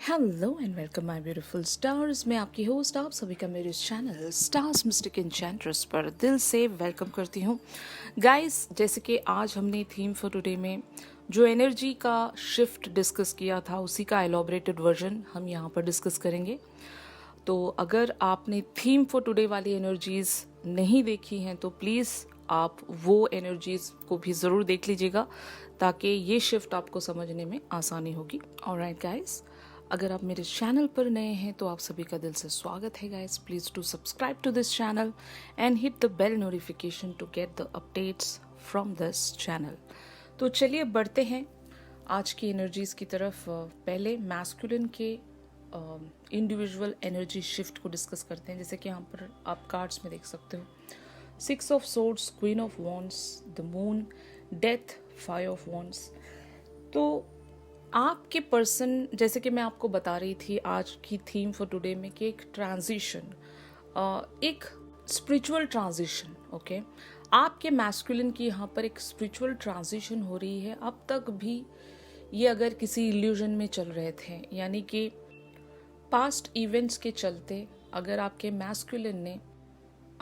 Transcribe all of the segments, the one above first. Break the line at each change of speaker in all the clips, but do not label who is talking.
Hello and welcome my beautiful stars. मैं आपकी host, आप सभी का मेरे इस चैनल स्टार्स मिस्टिक एन्चेंट्रेस पर दिल से वेलकम करती हूँ। गाइस, जैसे कि आज हमने थीम फॉर टुडे में जो एनर्जी का शिफ्ट डिस्कस किया था, उसी का एलॉबरेटेड वर्जन हम यहाँ पर डिस्कस करेंगे। तो अगर आपने थीम फॉर टुडे वाली एनर्जीज नहीं देखी हैं तो प्लीज़ आप वो एनर्जीज को भी ज़रूर देख लीजिएगा, ताकि ये शिफ्ट आपको समझने में आसानी होगी। ऑलराइट गाइस, अगर आप मेरे चैनल पर नए हैं तो आप सभी का दिल से स्वागत है guys. Please to subscribe to this channel and hit the bell notification to get the updates from this channel. तो चलिए बढ़ते हैं आज की एनर्जीज की तरफ। पहले मैस्कुलिन के इंडिविजुअल एनर्जी शिफ्ट को डिस्कस करते हैं। जैसे कि यहाँ पर आप कार्ड्स में देख सकते हो, 6 of swords, queen of wands, the moon, death, 5 of wands. तो आपके पर्सन, जैसे कि मैं आपको बता रही थी आज की थीम फॉर टुडे में, कि एक ट्रांजिशन, एक स्पिरिचुअल ट्रांजिशन। ओके, आपके मैस्कुलिन की यहाँ पर एक स्पिरिचुअल ट्रांजिशन हो रही है। अब तक भी ये अगर किसी इल्यूजन में चल रहे थे, यानी कि पास्ट इवेंट्स के चलते अगर आपके मैस्कुलिन ने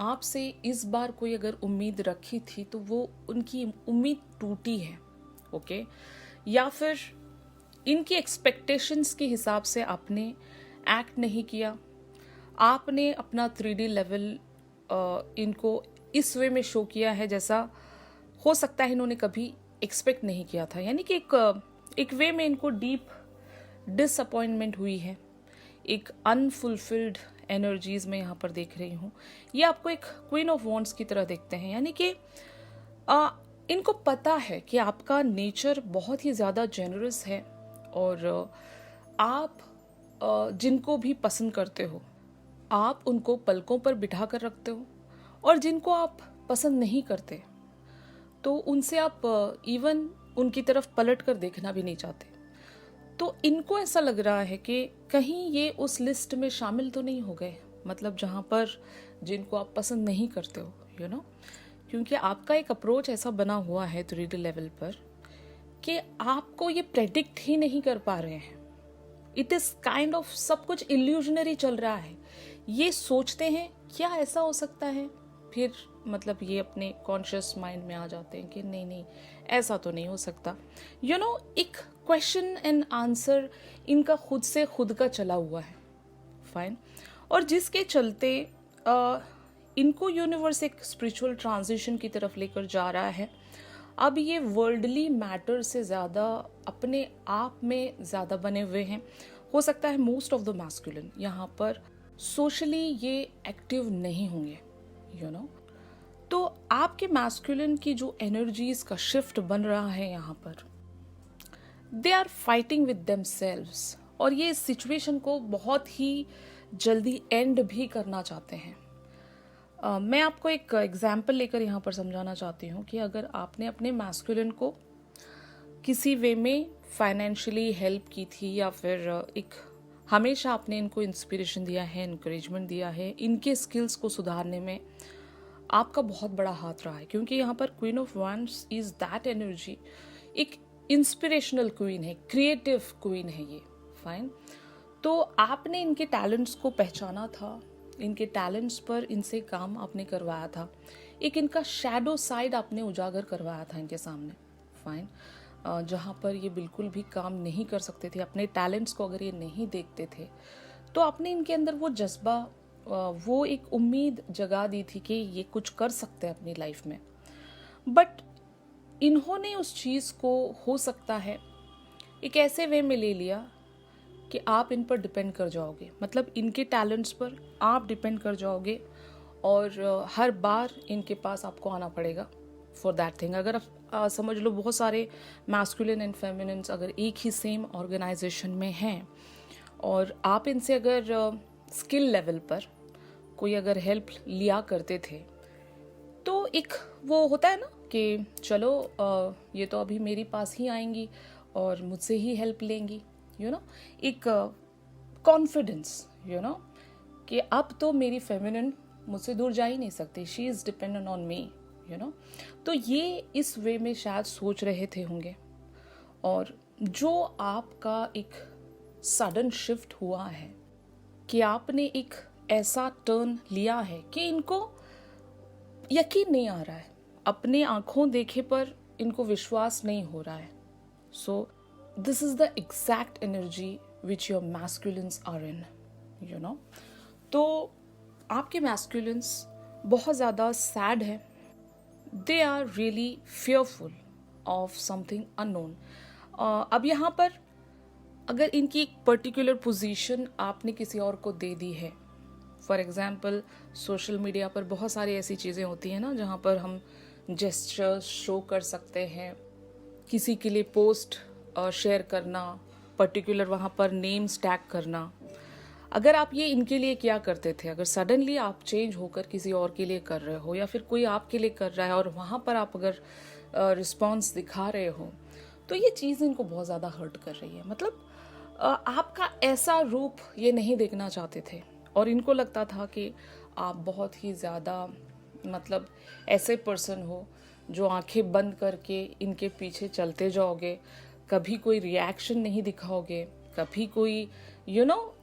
आपसे इस बार कोई अगर उम्मीद रखी थी तो वो उनकी उम्मीद टूटी है। ओके, या फिर इनकी एक्सपेक्टेशंस के हिसाब से आपने एक्ट नहीं किया, आपने अपना 3D लेवल इनको इस वे में शो किया है जैसा हो सकता है इन्होंने कभी एक्सपेक्ट नहीं किया था। यानी कि एक वे में इनको डीप डिसअपॉइंटमेंट हुई है, एक अनफुलफिल्ड एनर्जीज में यहाँ पर देख रही हूँ। ये आपको एक क्वीन ऑफ वॉन्ड्स की तरह देखते हैं, यानी कि इनको पता है कि आपका नेचर बहुत ही ज़्यादा जेनरस है और आप जिनको भी पसंद करते हो आप उनको पलकों पर बिठा कर रखते हो, और जिनको आप पसंद नहीं करते तो उनसे आप इवन उनकी तरफ पलट कर देखना भी नहीं चाहते। तो इनको ऐसा लग रहा है कि कहीं ये उस लिस्ट में शामिल तो नहीं हो गए, मतलब जहाँ पर जिनको आप पसंद नहीं करते हो, यू नो। क्योंकि आपका एक अप्रोच ऐसा बना हुआ है 3D लेवल पर कि आपको ये प्रेडिक्ट ही नहीं कर पा रहे हैं। इट इज काइंड ऑफ सब कुछ इल्यूजनरी चल रहा है। ये सोचते हैं क्या ऐसा हो सकता है, फिर मतलब ये अपने कॉन्शियस माइंड में आ जाते हैं कि नहीं नहीं ऐसा तो नहीं हो सकता। यू नो, एक क्वेश्चन एंड आंसर इनका खुद से खुद का चला हुआ है। फाइन। और जिसके चलते इनको यूनिवर्स एक स्पिरिचुअल ट्रांजिशन की तरफ लेकर जा रहा है। अब ये वर्ल्डली मैटर से ज़्यादा अपने आप में ज़्यादा बने हुए हैं। हो सकता है मोस्ट ऑफ द मैस्कुलिन यहाँ पर सोशली ये एक्टिव नहीं होंगे, यू नो। तो आपके मैस्कुलिन की जो एनर्जीज का शिफ्ट बन रहा है यहाँ पर, they are fighting with themselves, और ये इस सिचुएशन को बहुत ही जल्दी एंड भी करना चाहते हैं। मैं आपको एक एग्जाम्पल लेकर यहाँ पर समझाना चाहती हूँ कि अगर आपने अपने मैस्कुलिन को किसी वे में फाइनेंशियली हेल्प की थी, या फिर एक हमेशा आपने इनको इंस्पिरेशन दिया है, इनकरेजमेंट दिया है, इनके स्किल्स को सुधारने में आपका बहुत बड़ा हाथ रहा है। क्योंकि यहाँ पर queen of wands is that energy, एक इंस्पिरेशनल क्वीन है, क्रिएटिव क्वीन है ये। फाइन। तो आपने इनके टैलेंट्स को पहचाना था, इनके टैलेंट्स पर इनसे काम आपने करवाया था, एक इनका शैडो साइड आपने उजागर करवाया था इनके सामने। फाइन। जहाँ पर ये बिल्कुल भी काम नहीं कर सकते थे, अपने टैलेंट्स को अगर ये नहीं देखते थे, तो आपने इनके अंदर वो जज्बा, वो एक उम्मीद जगा दी थी कि ये कुछ कर सकते हैं अपनी लाइफ में। बट इन्होंने उस चीज़ को हो सकता है एक ऐसे वे में ले लिया कि आप इन पर डिपेंड कर जाओगे, मतलब इनके टैलेंट्स पर आप डिपेंड कर जाओगे, और हर बार इनके पास आपको आना पड़ेगा फॉर दैट थिंग। अगर आप समझ लो, बहुत सारे मैस्कुलिन एंड फेमिनिन्स अगर एक ही सेम ऑर्गेनाइजेशन में हैं और आप इनसे अगर स्किल लेवल पर कोई अगर हेल्प लिया करते थे, तो एक वो होता है ना कि चलो ये तो अभी मेरे पास ही आएंगी और मुझसे ही हेल्प लेंगी, यू नो, एक कॉन्फिडेंस, यू नो, कि अब तो मेरी फेमिनिन मुझसे दूर जा ही नहीं सकती, she is dependent on me, you know. तो ये इस वे में शायद सोच रहे थे होंगे। और जो आपका एक सडन शिफ्ट हुआ है, कि आपने एक ऐसा टर्न लिया है कि इनको यकीन नहीं आ रहा है, अपने आंखों देखे पर इनको विश्वास नहीं हो रहा है. So this is the exact energy which your masculines are in, you know. तो आपके मैस्कुलिन्स बहुत ज़्यादा सैड है. They are really fearful of something unknown. अब यहाँ पर अगर इनकी एक पर्टिकुलर पोजीशन आपने किसी और को दे दी है, फॉर एग्जांपल सोशल मीडिया पर बहुत सारी ऐसी चीज़ें होती हैं ना जहाँ पर हम जेस्चर्स शो कर सकते हैं, किसी के लिए पोस्ट शेयर करना, पर्टिकुलर वहाँ पर नेम्स टैग करना. अगर आप ये इनके लिए क्या करते थे, अगर सडनली आप चेंज होकर किसी और के लिए कर रहे हो या फिर कोई आपके लिए कर रहा है और वहाँ पर आप अगर रिस्पॉन्स दिखा रहे हो, तो ये चीज़ इनको बहुत ज़्यादा हर्ट कर रही है. मतलब आपका ऐसा रूप ये नहीं देखना चाहते थे और इनको लगता था कि आप बहुत ही ज़्यादा मतलब ऐसे पर्सन हो जो आंखें बंद करके इनके पीछे चलते जाओगे, कभी कोई रिएक्शन नहीं दिखाओगे, कभी कोई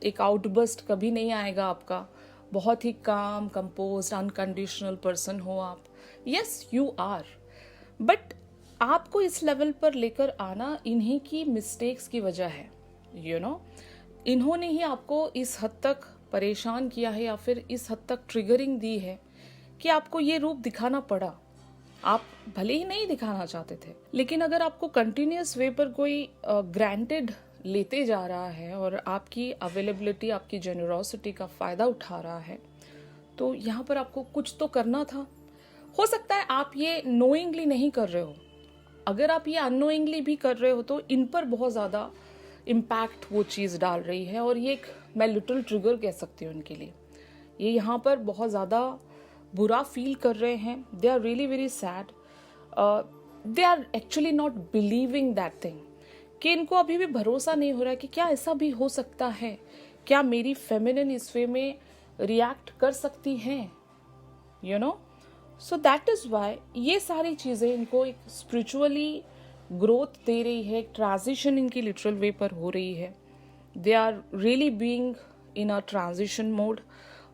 एक आउटबर्स्ट कभी नहीं आएगा आपका. बहुत ही काम, कंपोज्ड, अनकंडीशनल पर्सन हो आप. यस यू आर, बट आपको इस लेवल पर लेकर आना इन्हीं की मिस्टेक्स की वजह है. इन्होंने ही आपको इस हद तक परेशान किया है या फिर इस हद तक ट्रिगरिंग दी है कि आपको ये रूप दिखाना पड़ा. आप भले ही नहीं दिखाना चाहते थे, लेकिन अगर आपको कंटिन्यूअस वे पर कोई ग्रांटेड लेते जा रहा है और आपकी अवेलेबिलिटी, आपकी जेनरोसिटी का फ़ायदा उठा रहा है, तो यहाँ पर आपको कुछ तो करना था. हो सकता है आप ये नोइंगली नहीं कर रहे हो. अगर आप ये अननोइंगली भी कर रहे हो तो इन पर बहुत ज़्यादा इम्पैक्ट वो चीज़ डाल रही है और ये एक मैं लिटिल ट्रिगर कह सकती हूँ इनके लिए. ये यहाँ पर बहुत ज़्यादा बुरा फील कर रहे हैं. They are really very sad. They are actually not believing that thing, कि इनको अभी भी भरोसा नहीं हो रहा है कि क्या ऐसा भी हो सकता है, क्या मेरी फेमिनिन इस वे में रिएक्ट कर सकती हैं, सो दैट इज़ वाई ये सारी चीज़ें इनको एक स्पिरिचुअली ग्रोथ दे रही है. एक ट्रांजिशन इनकी लिटरल वे पर हो रही है. They are really being in a transition mode.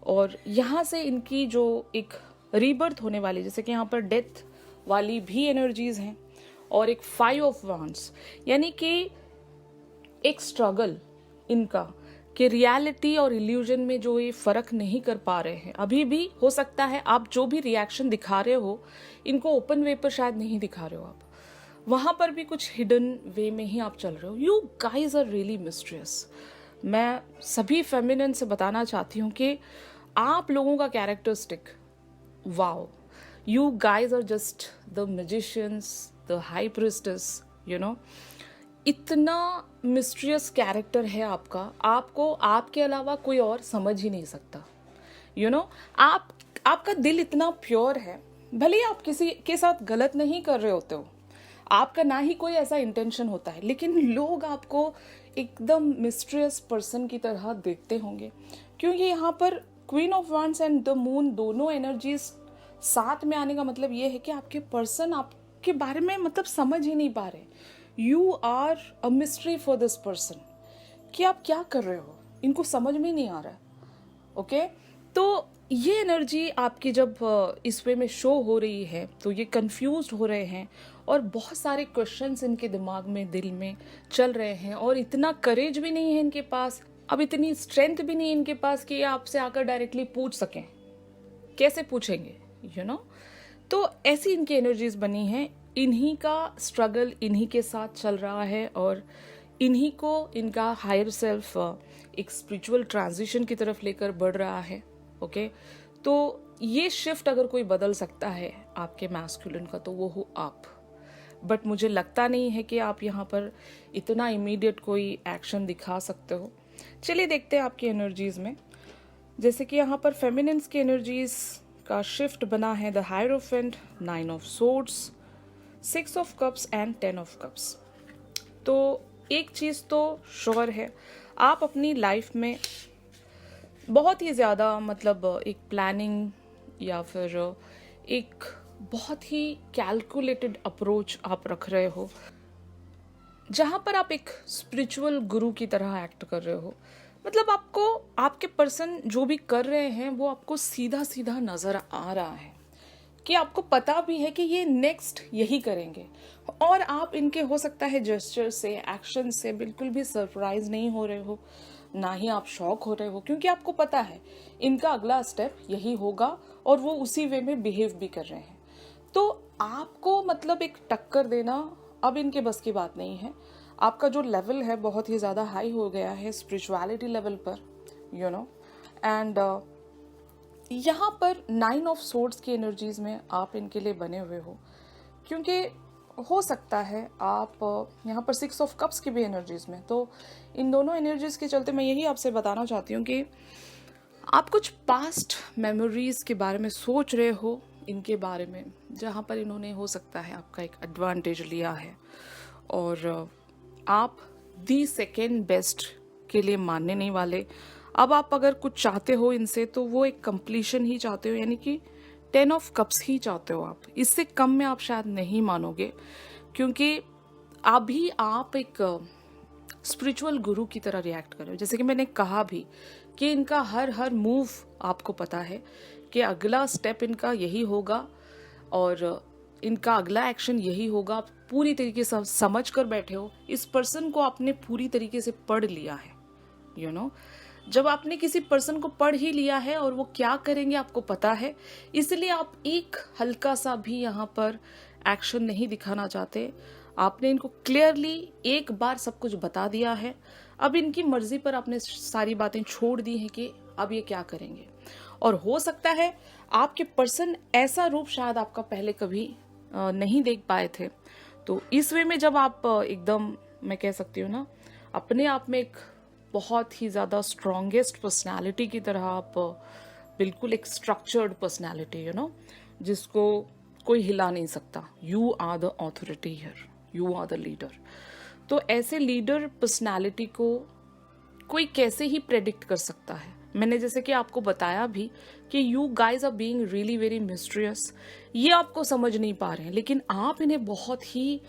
और यहाँ से इनकी जो एक रीबर्थ होने वाली, जैसे कि यहाँ पर डेथ वाली भी एनर्जीज हैं और एक 5 ऑफ वांड्स, यानी कि एक स्ट्रगल इनका कि रियलिटी और इल्यूजन में जो ये फर्क नहीं कर पा रहे हैं. अभी भी हो सकता है आप जो भी रिएक्शन दिखा रहे हो इनको ओपन वे पर शायद नहीं दिखा रहे हो, आप वहाँ पर भी कुछ हिडन वे में ही आप चल रहे हो. You guys are really mysterious. मैं सभी फेमिनिन से बताना चाहती हूँ कि आप लोगों का characteristic, wow, you guys are just the magicians, the high priestess, इतना मिस्ट्रियस कैरेक्टर है आपका. आपको आपके अलावा कोई और समझ ही नहीं सकता. आपका दिल इतना प्योर है, भले ही आप किसी के साथ गलत नहीं कर रहे होते हो, आपका ना ही कोई ऐसा इंटेंशन होता है, लेकिन लोग आपको एकदम मिस्ट्रियस पर्सन की तरह देखते होंगे, क्योंकि यहाँ पर queen of wands and the moon दोनों एनर्जीज साथ में आने का मतलब ये है कि आपके पर्सन आपके बारे में मतलब समझ ही नहीं पा रहे. You are a mystery for this person, कि आप क्या कर रहे हो इनको समझ में नहीं आ रहा है. ओके, तो ये एनर्जी आपकी जब इस वे में शो हो रही है तो ये कंफ्यूज्ड हो रहे हैं और बहुत सारे क्वेश्चंस इनके दिमाग में, दिल में चल रहे हैं और इतना करेज भी नहीं है इनके पास, अब इतनी स्ट्रेंथ भी नहीं है इनके पास कि आपसे आकर डायरेक्टली पूछ सकें. कैसे पूछेंगे, तो ऐसी इनकी एनर्जीज बनी हैं. इन्हीं का स्ट्रगल इन्हीं के साथ चल रहा है और इन्हीं को इनका हायर सेल्फ एक स्पिरिचुअल ट्रांजिशन की तरफ लेकर बढ़ रहा है. ओके, तो ये शिफ्ट अगर कोई बदल सकता है आपके मैस्कुलिन का तो वो हो आप. बट मुझे लगता नहीं है कि आप यहाँ पर इतना इमीडिएट कोई एक्शन दिखा सकते हो. चलिए देखते हैं आपकी एनर्जीज में. जैसे कि यहाँ पर फेमिनिन्स की एनर्जीज का शिफ्ट बना है the hierophant, 9 of swords, 6 of cups and 10 of cups. तो एक चीज़ तो श्योर है, आप अपनी लाइफ में बहुत ही ज़्यादा मतलब एक प्लानिंग या फिर एक बहुत ही कैलकुलेटेड अप्रोच आप रख रहे हो. जहाँ पर आप एक स्पिरिचुअल गुरु की तरह एक्ट कर रहे हो, मतलब आपको आपके पर्सन जो भी कर रहे हैं वो आपको सीधा सीधा नज़र आ रहा है कि आपको पता भी है कि ये नेक्स्ट यही करेंगे, और आप इनके हो सकता है जेस्चर से, एक्शन से बिल्कुल भी सरप्राइज नहीं हो रहे हो, ना ही आप शॉक हो रहे हो, क्योंकि आपको पता है इनका अगला स्टेप यही होगा और वो उसी वे में बिहेव भी कर रहे हैं। तो आपको मतलब एक टक्कर देना अब इनके बस की बात नहीं है। आपका जो लेवल है बहुत ही ज़्यादा हाई हो गया है स्पिरिचुअलिटी लेवल पर, यू नो। एंड यहाँ पर 9 ऑफ सोर्ड्स की एनर्जीज में आप इनके लिए बने हुए हो, क्योंकि हो सकता है आप यहाँ पर 6 ऑफ कप्स की भी एनर्जीज में, तो इन दोनों एनर्जीज के चलते मैं यही आपसे बताना चाहती हूँ कि आप कुछ पास्ट मेमोरीज के बारे में सोच रहे हो इनके बारे में, जहाँ पर इन्होंने हो सकता है आपका एक एडवांटेज लिया है, और आप दी सेकेंड बेस्ट के लिए मानने नहीं वाले। अब आप अगर कुछ चाहते हो इनसे तो वो एक कंप्लीशन ही चाहते हो, यानी कि 10 ऑफ कप्स ही चाहते हो आप, इससे कम में आप शायद नहीं मानोगे, क्योंकि अभी आप एक स्पिरिचुअल गुरु की तरह रिएक्ट कर रहे हो। जैसे कि मैंने कहा भी कि इनका हर हर मूव आपको पता है कि अगला स्टेप इनका यही होगा और इनका अगला एक्शन यही होगा। आप पूरी तरीके से समझ कर बैठे हो, इस पर्सन को आपने पूरी तरीके से पढ़ लिया है, यू नो। जब आपने किसी पर्सन को पढ़ ही लिया है और वो क्या करेंगे आपको पता है, इसलिए आप एक हल्का सा भी यहाँ पर एक्शन नहीं दिखाना चाहते। आपने इनको क्लियरली एक बार सब कुछ बता दिया है, अब इनकी मर्जी पर आपने सारी बातें छोड़ दी हैं कि अब ये क्या करेंगे। और हो सकता है आपके पर्सन ऐसा रूप शायद आपका पहले कभी नहीं देख पाए थे, तो इस वे में जब आप एकदम, मैं कह सकती हूँ ना, अपने आप में एक बहुत ही ज़्यादा स्ट्रॉन्गेस्ट पर्सनालिटी की तरह आप बिल्कुल एक स्ट्रक्चर्ड पर्सनालिटी, यू नो, जिसको कोई हिला नहीं सकता। You are the authority here, you are the leader. तो ऐसे लीडर पर्सनालिटी को कोई कैसे ही प्रेडिक्ट कर सकता है। मैंने जैसे कि आपको बताया भी कि you guys are being really very mysterious, ये आपको समझ नहीं पा रहे हैं, लेकिन आप इन्हें बहुत ही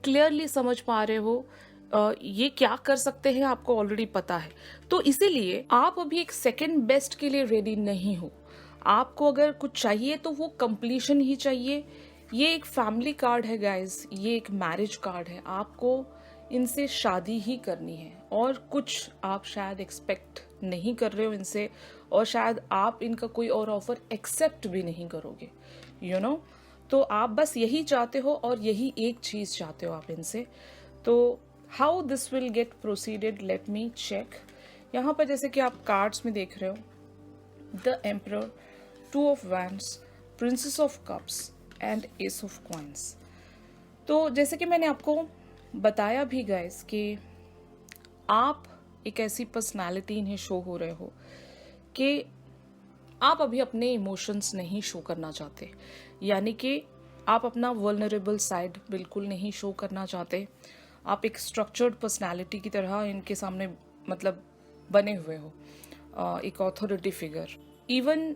क्लियरली समझ पा रहे हो। ये क्या कर सकते हैं आपको ऑलरेडी पता है, तो इसीलिए आप अभी एक सेकंड बेस्ट के लिए रेडी नहीं हो। आपको अगर कुछ चाहिए तो वो कंप्लीशन ही चाहिए। ये एक फैमिली कार्ड है गाइस, ये एक मैरिज कार्ड है। आपको इनसे शादी ही करनी है और कुछ आप शायद एक्सपेक्ट नहीं कर रहे हो इनसे, और शायद आप इनका कोई और ऑफर एक्सेप्ट भी नहीं करोगे, यू नो। तो आप बस यही चाहते हो और यही एक चीज चाहते हो आप इनसे। तो how this will get proceeded, let me check. यहाँ पर जैसे कि आप कार्ड्स में देख रहे हो, the emperor, 2 of wands, princess of cups and S of coins. तो जैसे कि मैंने आपको बताया भी गाइस कि आप एक ऐसी पर्सनालिटी इन्हें शो हो रहे हो कि आप अभी अपने इमोशंस नहीं शो करना चाहते, यानी कि आप अपना वल्नरेबल साइड बिल्कुल नहीं शो करना चाहते। आप एक स्ट्रक्चर्ड पर्सनालिटी की तरह इनके सामने मतलब बने हुए हो, एक ऑथोरिटी फिगर। इवन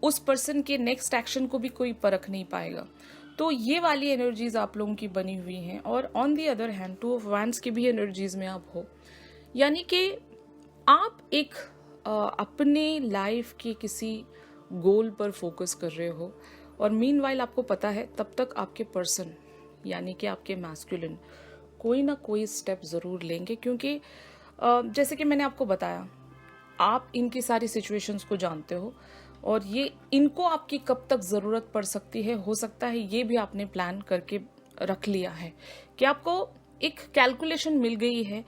उस पर्सन के नेक्स्ट एक्शन को भी कोई परख नहीं पाएगा। तो ये वाली एनर्जीज आप लोगों की बनी हुई हैं। और on the other hand 2 of wands की भी एनर्जीज में आप हो, यानी कि आप एक अपने लाइफ के किसी गोल पर फोकस कर रहे हो, और मीनवाइल आपको पता है तब तक आपके पर्सन यानी कि आपके मैस्कुलिन कोई ना कोई स्टेप ज़रूर लेंगे, क्योंकि जैसे कि मैंने आपको बताया आप इनकी सारी सिचुएशंस को जानते हो, और ये इनको आपकी कब तक ज़रूरत पड़ सकती है, हो सकता है ये भी आपने प्लान करके रख लिया है कि आपको एक कैलकुलेशन मिल गई है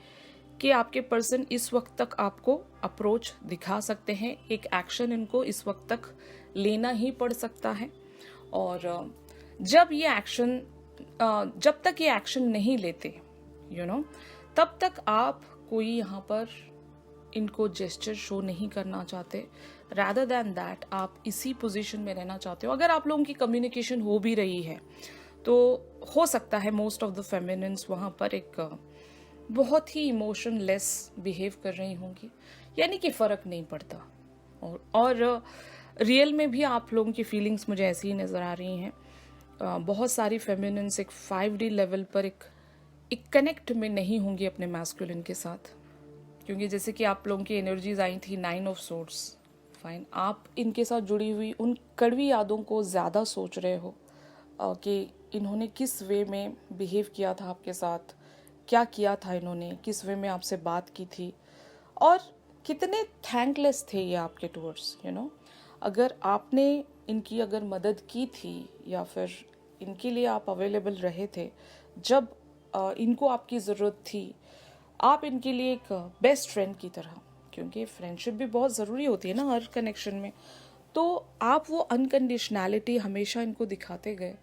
कि आपके पर्सन इस वक्त तक आपको अप्रोच दिखा सकते हैं, एक एक्शन इनको इस वक्त तक लेना ही पड़ सकता है। और जब तक ये एक्शन नहीं लेते, यू नो, तब तक आप कोई यहाँ पर इनको जेस्चर शो नहीं करना चाहते। रादर देन दैट आप इसी पोजीशन में रहना चाहते हो। अगर आप लोगों की कम्युनिकेशन हो भी रही है तो हो सकता है मोस्ट ऑफ द फेमिनिन्स वहाँ पर एक बहुत ही इमोशनलेस बिहेव कर रही होंगी, यानी कि फ़र्क नहीं पड़ता। और रियल में भी आप लोगों की फीलिंग्स मुझे ऐसी ही नज़र आ रही हैं। बहुत सारी फेमिनिन्स एक 5D लेवल पर एक एक कनेक्ट में नहीं होंगी अपने मैस्कुलिन के साथ, क्योंकि जैसे कि आप लोगों की एनर्जीज आई थी 9 ऑफ सोर्ड्स। फाइन, आप इनके साथ जुड़ी हुई उन कड़वी यादों को ज़्यादा सोच रहे हो कि इन्होंने किस वे में बिहेव किया था आपके साथ, क्या किया था इन्होंने, किस वे में आपसे बात की थी, और कितने थैंकलेस थे ये आपके टूवर्ड्स, अगर आपने इनकी अगर मदद की थी या फिर इनके लिए आप अवेलेबल रहे थे जब इनको आपकी ज़रूरत थी, आप इनके लिए एक बेस्ट फ्रेंड की तरह, क्योंकि फ्रेंडशिप भी बहुत ज़रूरी होती है ना हर कनेक्शन में, तो आप वो अनकंडीशनैलिटी हमेशा इनको दिखाते गए।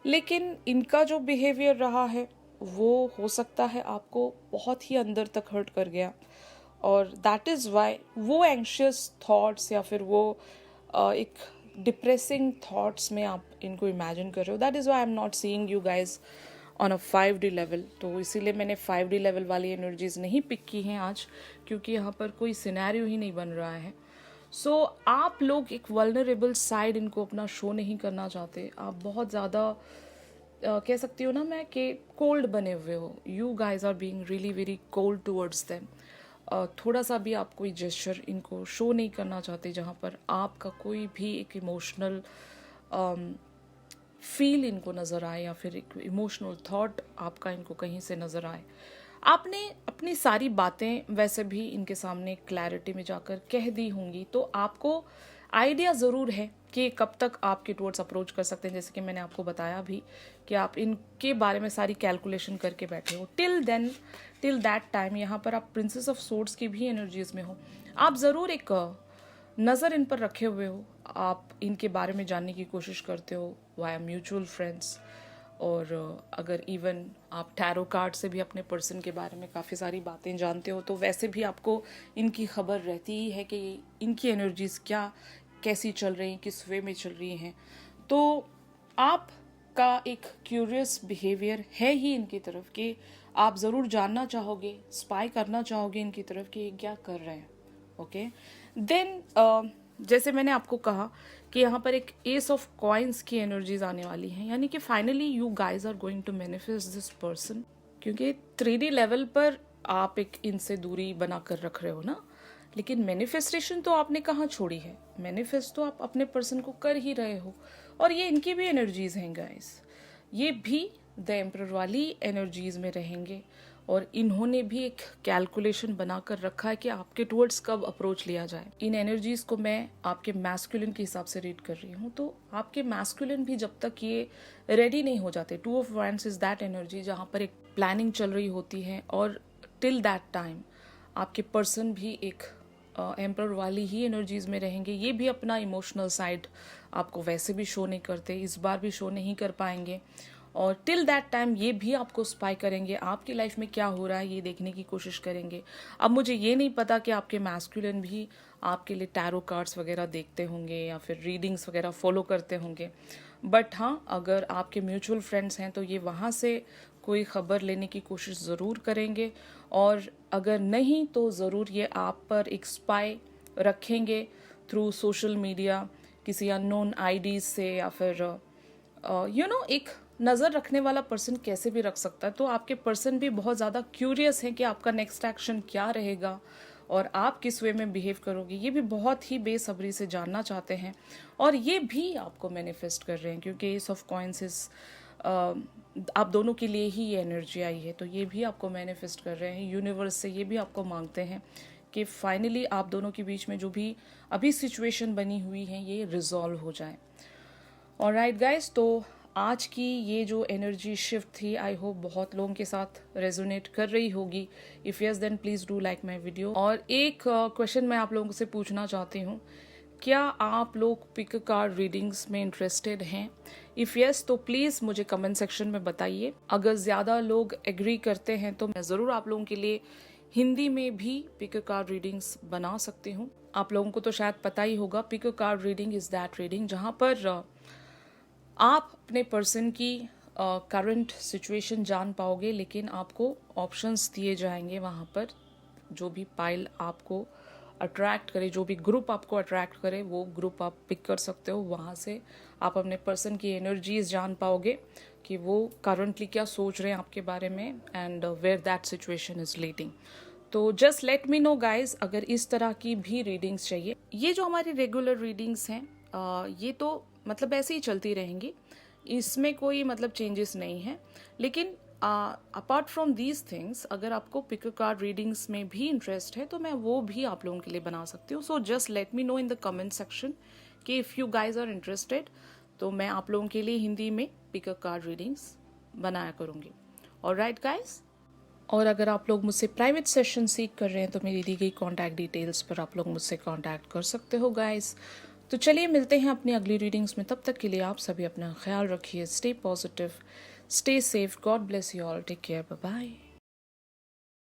लेकिन इनका जो बिहेवियर रहा है वो हो सकता है आपको बहुत ही अंदर तक हर्ट कर गया, और दैट इज़ वाई वो एंग्शियस थॉट्स या फिर वो एक डिप्रेसिंग थॉट्स में आप इनको इमेजिन कर रहे हो। That is why I am not seeing you guys on a 5D level. तो इसीलिए मैंने 5D लेवल वाली एनर्जीज नहीं पिक की हैं आज, क्योंकि यहाँ पर कोई सिनेरियो ही नहीं बन रहा है। सो आप लोग एक वल्नरेबल साइड इनको अपना शो नहीं करना चाहते, आप बहुत ज़्यादा कह सकती हो ना मैं कि कोल्ड बने हुए हो। You guys are being really very cold towards them. थोड़ा सा भी आप कोई जेस्चर इनको शो नहीं करना चाहते जहाँ पर आपका कोई भी एक इमोशनल फील इनको नज़र आए या फिर एक इमोशनल थॉट आपका इनको कहीं से नज़र आए। आपने अपनी सारी बातें वैसे भी इनके सामने क्लैरिटी में जाकर कह दी होंगी, तो आपको आइडिया ज़रूर है कि कब तक आपके टूवर्ड्स अप्रोच कर सकते हैं। जैसे कि मैंने आपको बताया भी कि आप इनके बारे में सारी कैलकुलेशन करके बैठे हो। टिल दैट टाइम यहाँ पर आप प्रिंसेस ऑफ सोर्ड्स की भी एनर्जीज में हो। आप ज़रूर एक नज़र इन पर रखे हुए हो, आप इनके बारे में जानने की कोशिश करते हो वाया म्यूचुअल फ्रेंड्स, और अगर इवन आप टैरो कार्ड से भी अपने पर्सन के बारे में काफ़ी सारी बातें जानते हो, तो वैसे भी आपको इनकी खबर रहती ही है कि इनकी एनर्जीज कैसी चल रही हैं, किस वे में चल रही हैं। तो आपका एक क्यूरियस बिहेवियर है ही इनकी तरफ कि आप ज़रूर जानना चाहोगे, स्पाई करना चाहोगे इनकी तरफ कि ये क्या कर रहे हैं। ओके देन जैसे मैंने आपको कहा कि यहाँ पर एक एस ऑफ कॉइन्स की एनर्जीज आने वाली हैं, यानी कि finally you guys are going to manifest this person, क्योंकि 3D लेवल पर आप एक इनसे दूरी बना कर रख रहे हो ना, लेकिन मैनिफेस्टेशन तो आपने कहाँ छोड़ी है। मैनिफेस्ट तो आप अपने पर्सन को कर ही रहे हो, और ये इनकी भी एनर्जीज हैं गाइज, ये भी द एम्परर वाली एनर्जीज में रहेंगे, और इन्होंने भी एक कैलकुलेशन बनाकर रखा है कि आपके टुवर्ड्स कब अप्रोच लिया जाए। इन एनर्जीज को मैं आपके मैस्कुलिन के हिसाब से रीड कर रही हूँ, तो आपके मैस्कुलिन भी जब तक ये रेडी नहीं हो जाते, 2 of wands is that energy जहाँ पर एक प्लानिंग चल रही होती है, और टिल दैट टाइम आपके पर्सन भी एक एम्परर वाली ही एनर्जीज में रहेंगे। ये भी अपना इमोशनल साइड आपको वैसे भी शो नहीं करते, इस बार भी शो नहीं कर पाएंगे, और टिल दैट टाइम ये भी आपको स्पाई करेंगे, आपकी लाइफ में क्या हो रहा है ये देखने की कोशिश करेंगे। अब मुझे ये नहीं पता कि आपके मैस्कुलिन भी आपके लिए टैरो कार्ड्स वगैरह देखते होंगे या फिर रीडिंग्स वगैरह फॉलो करते होंगे, बट हाँ, अगर आपके म्यूचुअल फ्रेंड्स हैं तो ये वहाँ से कोई ख़बर लेने की कोशिश ज़रूर करेंगे, और अगर नहीं तो ज़रूर ये आप पर एक स्पाई रखेंगे थ्रू सोशल मीडिया, किसी अननोन आईडीज से, या फिर एक नज़र रखने वाला पर्सन कैसे भी रख सकता है। तो आपके पर्सन भी बहुत ज़्यादा क्यूरियस हैं कि आपका नेक्स्ट एक्शन क्या रहेगा और आप किस वे में बिहेव करोगे, ये भी बहुत ही बेसब्री से जानना चाहते हैं, और ये भी आपको मैनिफेस्ट कर रहे हैं, क्योंकि एस ऑफ कॉइन्स इज आप दोनों के लिए ही ये एनर्जी आई है, तो ये भी आपको मैनिफेस्ट कर रहे हैं। यूनिवर्स से ये भी आपको मांगते हैं कि फाइनली आप दोनों के बीच में जो भी अभी सिचुएशन बनी हुई है ये रिजॉल्व हो जाए। ऑलराइट गाइस, तो आज की ये जो एनर्जी शिफ्ट थी, आई होप बहुत लोगों के साथ रेजोनेट कर रही होगी। If yes then please do like my video. और एक क्वेश्चन मैं आप लोगों से पूछना चाहती हूँ, क्या आप लोग पिक कार्ड रीडिंग्स में इंटरेस्टेड हैं? इफ़ यस तो प्लीज़ मुझे कमेंट सेक्शन में बताइए। अगर ज़्यादा लोग एग्री करते हैं तो मैं ज़रूर आप लोगों के लिए हिंदी में भी पिक कार्ड रीडिंग्स बना सकती हूँ। आप लोगों को तो शायद पता ही होगा, pick card reading is that reading जहाँ पर आप अपने पर्सन की करंट सिचुएशन जान पाओगे, लेकिन आपको ऑप्शंस दिए जाएंगे वहाँ पर, जो भी पाइल आपको अट्रैक्ट करे, जो भी ग्रुप आपको अट्रैक्ट करे वो ग्रुप आप पिक कर सकते हो। वहाँ से आप अपने पर्सन की एनर्जीज जान पाओगे कि वो करंटली क्या सोच रहे हैं आपके बारे में and where that situation is leading. तो just let me know guys, अगर इस तरह की भी रीडिंग्स चाहिए। ये जो हमारी रेगुलर रीडिंग्स हैं ये तो मतलब ऐसे ही चलती रहेंगी, इसमें कोई मतलब चेंजेस नहीं है। लेकिन अपार्ट फ्रॉम दीज थिंग्स, अगर आपको पिक कार्ड रीडिंग्स में भी इंटरेस्ट है तो मैं वो भी आप लोगों के लिए बना सकती हूँ। So just let me know in the comment section कि if you guys are interested, तो मैं आप लोगों के लिए हिंदी में पिक कार्ड रीडिंग्स बनाया करूँगी। ऑलराइट गाइज, और अगर आप लोग मुझसे प्राइवेट सेशन सीख कर रहे हैं तो मेरी दी गई कॉन्टैक्ट डिटेल्स पर आप लोग मुझसे कॉन्टैक्ट कर सकते हो गाइज। तो चलिए मिलते हैं अपनी अगली रीडिंग्स में, तब तक के लिए आप सभी अपना ख्याल रखिए, stay positive, stay safe, God bless you all, take care, bye bye.